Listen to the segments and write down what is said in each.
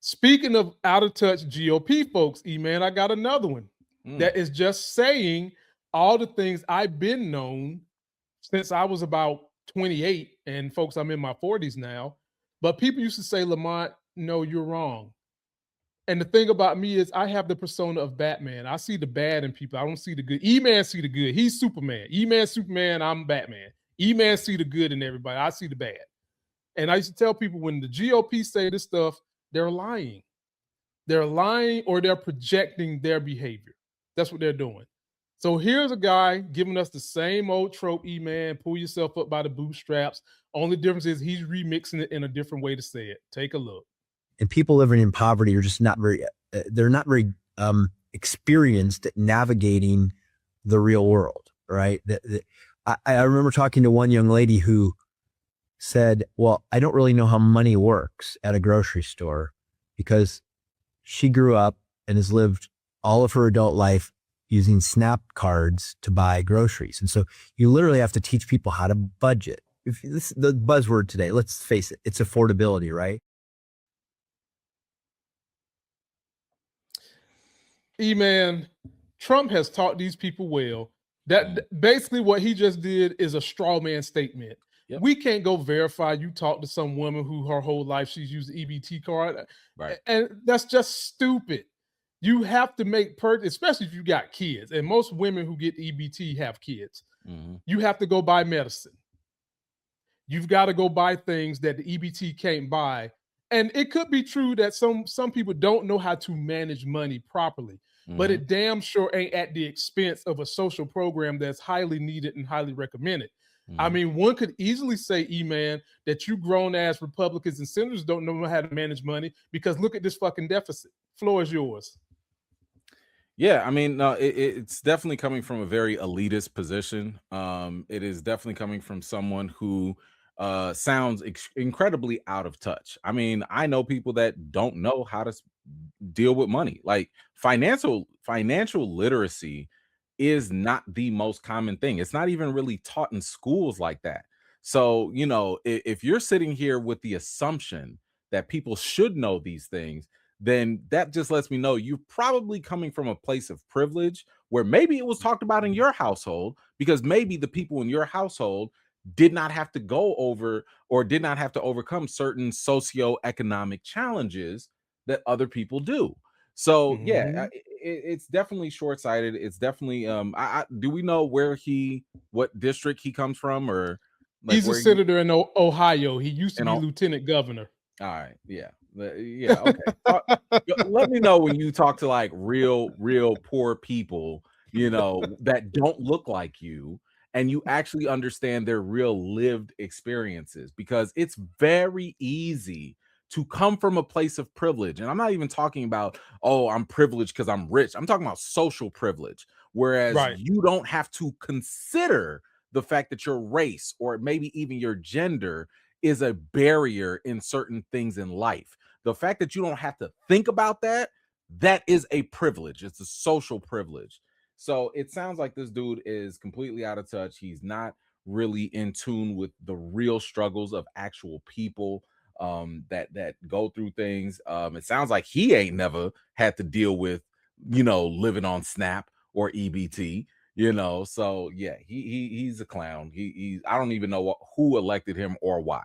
Speaking of out of touch GOP folks, E-Man, I got another one that is just saying all the things I've been known since I was about 28, and folks, I'm in my 40s now. But people used to say, Lamont, no, you're wrong. And the thing about me is I have the persona of Batman. I see the bad in people. I don't see the good. E-Man see the good. He's Superman. E-Man Superman, I'm Batman. E-Man see the good in everybody. I see the bad. And I used to tell people when the GOP say this stuff, they're lying. They're lying or they're projecting their behavior. That's what they're doing. So here's a guy giving us the same old trope, E-Man, pull yourself up by the bootstraps. Only difference is he's remixing it in a different way to say it. Take a look. And people living in poverty are just not very, they're not very experienced at navigating the real world, right? I remember talking to one young lady who said, well, I don't really know how money works at a grocery store because she grew up and has lived all of her adult life using SNAP cards to buy groceries. And so you literally have to teach people how to budget. If this the buzzword today, let's face it, it's affordability, right? E-Man, Trump has taught these people well. That basically what he just did is a straw man statement. Yep. We can't go verify you talk to some woman who her whole life she's used the EBT card. Right. And that's just stupid. You have to make especially if you got kids. And most women who get EBT have kids. Mm-hmm. You have to go buy medicine. You've got to go buy things that the EBT can't buy. And it could be true that some people don't know how to manage money properly, but it damn sure ain't at the expense of a social program that's highly needed and highly recommended. I mean, one could easily say, E-Man, that you grown-ass Republicans and senators don't know how to manage money because look at this fucking deficit. Floor is yours. Yeah, I mean, no, it's definitely coming from a very elitist position. It is definitely coming from someone who sounds incredibly out of touch. I mean, I know people that don't know how to deal with money. Like financial literacy is not the most common thing. It's not even really taught in schools like that. So, you know, if you're sitting here with the assumption that people should know these things, then that just lets me know you're probably coming from a place of privilege where maybe it was talked about in your household because maybe the people in your household did not have to go over or did not have to overcome certain socioeconomic challenges that other people do. So yeah, it's definitely short-sighted. It's definitely do we know what district he comes from, or like he's a senator in Ohio. He used to be lieutenant governor. All right, yeah, okay. Let me know when you talk to like real poor people, you know, that don't look like you, and you actually understand their real lived experiences, because it's very easy to come from a place of privilege. And I'm not even talking about, oh, I'm privileged because I'm rich. I'm talking about social privilege, whereas you don't have to consider the fact that your race or maybe even your gender is a barrier in certain things in life. The fact that you don't have to think about that is a privilege. It's a social privilege. So it sounds like this dude is completely out of touch. He's not really in tune with the real struggles of actual people that go through things. It sounds like he ain't never had to deal with, you know, living on SNAP or EBT, you know. So yeah, he's a clown. I don't even know who elected him or why.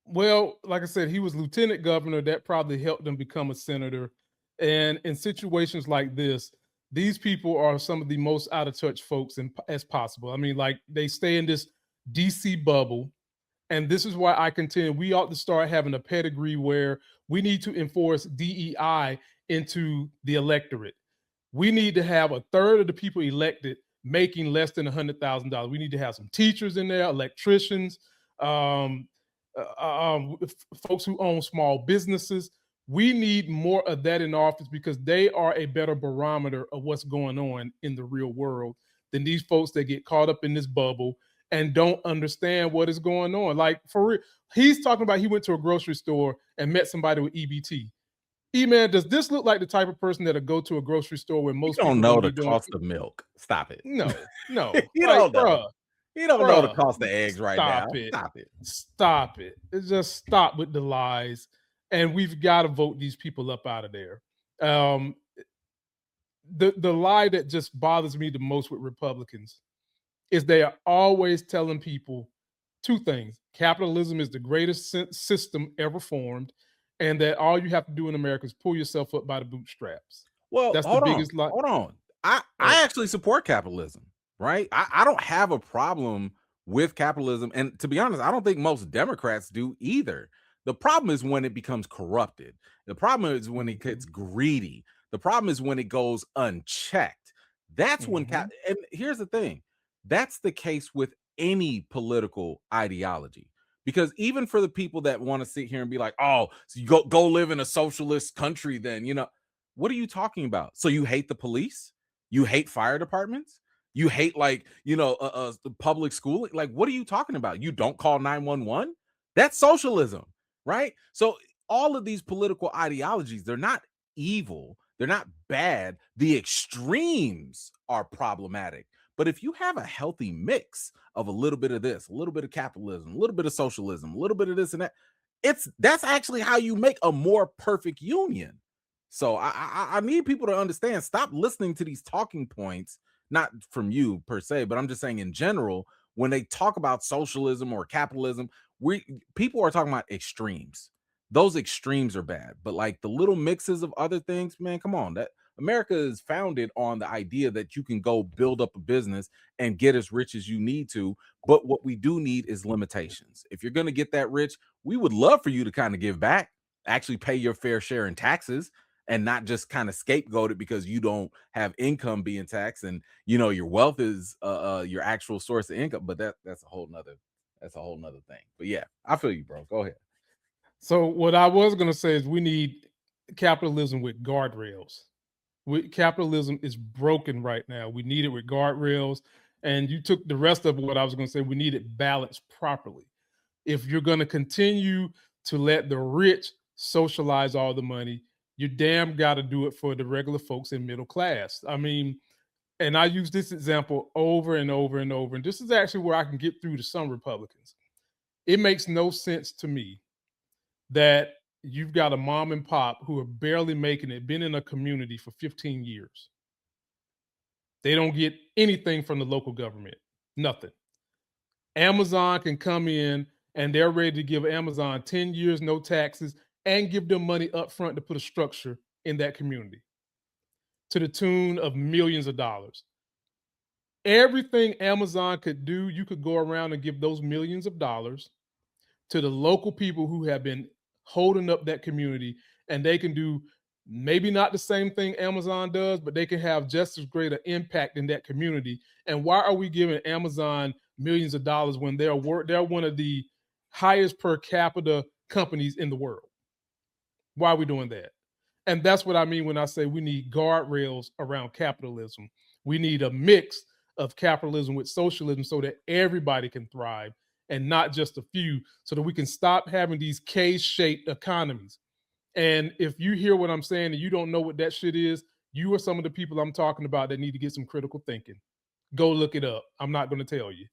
Well, like I said, he was lieutenant governor. That probably helped him become a senator. And in situations like this, these people are some of the most out of touch folks as possible. I mean, like, they stay in this DC bubble. And this is why I contend we ought to start having a pedigree where we need to enforce DEI into the electorate. We need to have a third of the people elected making less than $100,000. We need to have some teachers in there, electricians, folks who own small businesses. We need more of that in office because they are a better barometer of what's going on in the real world than these folks that get caught up in this bubble and don't understand what is going on. Like, for real, he's talking about he went to a grocery store and met somebody with EBT. E-Man, does this look like the type of person that'll go to a grocery store where most people don't know the cost of milk? Stop it. No. You don't know. You don't know the cost of eggs right now. Stop it. Stop it. Just stop with the lies. And we've got to vote these people up out of there. The lie that just bothers me the most with Republicans is they are always telling people two things: capitalism is the greatest system ever formed, and that all you have to do in America is pull yourself up by the bootstraps. Well, That's the biggest lie. Hold on. I actually support capitalism, right? I don't have a problem with capitalism. And to be honest, I don't think most Democrats do either. The problem is when it becomes corrupted. The problem is when it gets greedy. The problem is when it goes unchecked. That's when and here's the thing. That's the case with any political ideology. Because even for the people that want to sit here and be like, oh, so you go live in a socialist country, then, you know, what are you talking about? So you hate the police? You hate fire departments? You hate, like, you know, the public school? Like, what are you talking about? You don't call 911? That's socialism, right? So all of these political ideologies, they're not evil. They're not bad. The extremes are problematic. But if you have a healthy mix of a little bit of this, a little bit of capitalism, a little bit of socialism, a little bit of this and that, that's actually how you make a more perfect union. So I need people to understand, stop listening to these talking points, not from you per se, but I'm just saying in general, when they talk about socialism or capitalism, people are talking about extremes. Those extremes are bad, but like the little mixes of other things, man, come on. That America is founded on the idea that you can go build up a business and get as rich as you need to. But what we do need is limitations. If you're going to get that rich, we would love for you to kind of give back, actually pay your fair share in taxes, and not just kind of scapegoat it because you don't have income being taxed and, you know, your wealth is your actual source of income. But that's a whole nother thing. But yeah, I feel you, bro. Go ahead. So what I was going to say is we need capitalism with guardrails. Capitalism is broken right now. We need it with guardrails. And you took the rest of what I was going to say. We need it balanced properly. If you're going to continue to let the rich socialize all the money, you damn got to do it for the regular folks in middle class. I mean, and I use this example over and over and over. And this is actually where I can get through to some Republicans. It makes no sense to me that you've got a mom and pop who are barely making it, been in a community for 15 years. They don't get anything from the local government, nothing. Amazon can come in and they're ready to give Amazon 10 years, no taxes, and give them money up front to put a structure in that community to the tune of millions of dollars. Everything Amazon could do, you could go around and give those millions of dollars to the local people who have been holding up that community, and they can do maybe not the same thing Amazon does, but they can have just as great an impact in that community. And why are we giving Amazon millions of dollars when they're one of the highest per capita companies in the world? Why are we doing that? And that's what I mean when I say we need guardrails around capitalism. We need a mix of capitalism with socialism so that everybody can thrive and not just a few, so that we can stop having these K-shaped economies. And if you hear what I'm saying and you don't know what that shit is, you are some of the people I'm talking about that need to get some critical thinking. Go look it up. I'm not going to tell you.